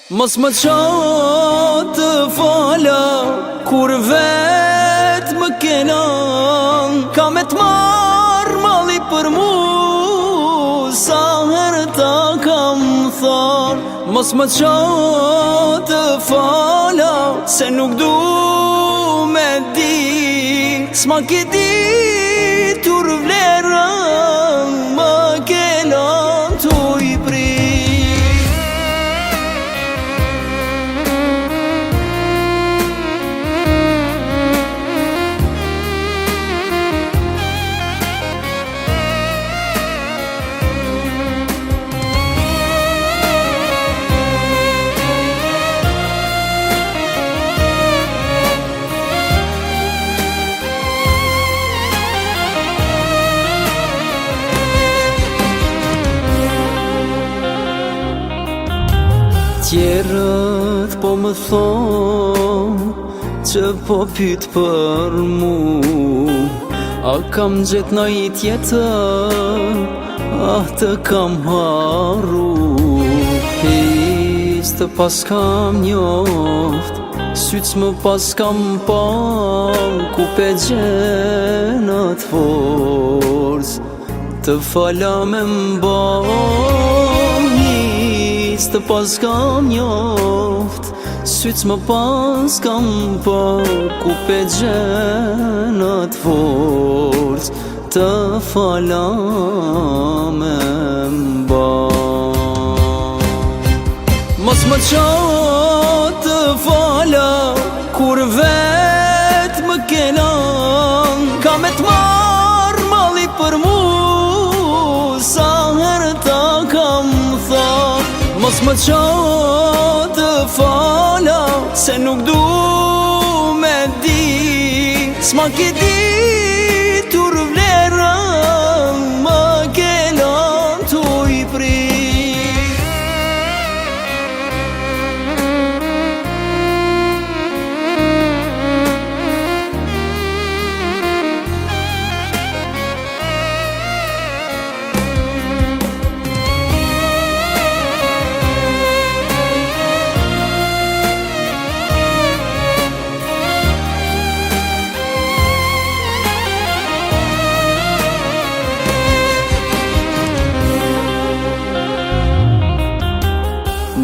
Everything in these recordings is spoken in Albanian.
Mos më qa të fala kur vet më kenan, ka me t'marr malli për mu sa herë ta kam than. Mos më qa të fala se nuk du me di, s'ma ki ditur vlerën, më kenan t'u i pri. Tjerët po më thonë që po pyt për mu, a kam gjet në i tjetër, ah të kam haru. Hiç të pas kam njoft, syt më pas kam pa, ku pe gjenat forës të fala me mba. Të pas kam njoft, syt më pas kam pa, ku pe gjenat forës të fala me mba. Mos më qa të fala kur vet më kenan, ka me t'marr malli për mu sa herë ta kam than. Mos më qa të fala se nuk du me di, s'ma ki ditur vlerën, më kenan t'u i pri.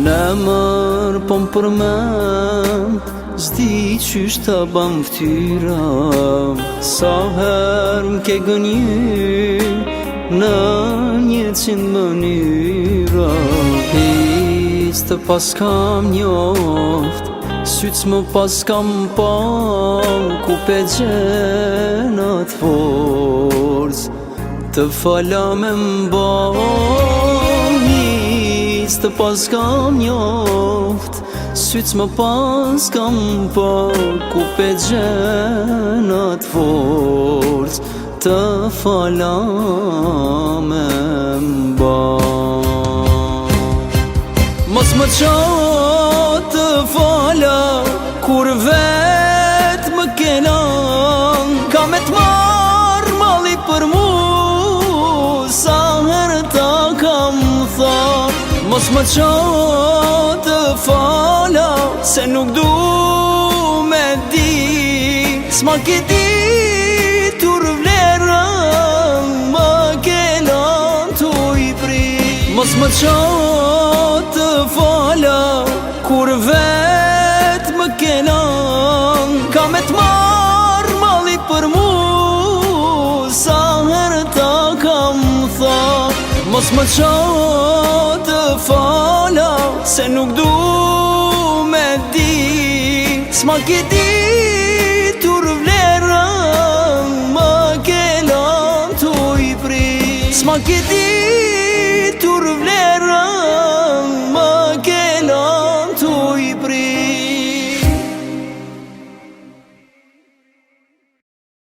Në mërë po më përmend, zdi qysh ta bam ftyra, sa herë m'ke gënjy në 100 mënyra. Hiç të pas kam njoft, syt më pas kam pa, ku pe gjenat forës të fala me mba. Të pas kam njoft, syt më pas kam pa, ku pe gjenat forës të fala me mba. Mos më qa të fala kur vet më kenan, ka me t'marr malli për mu sa herë ta kam than. Mos më qa të fala se nuk du me di, s'ma ki ditur vlerën, më kenan t'u i pri. Mos më qa të fala kur vet më kenan, ka me t'marr malli për mu sa herë ta kam than. Mos më qa të fala se nuk du me di, s'ma ki ditur vlerën, më kenan t'u i pri. S'ma ki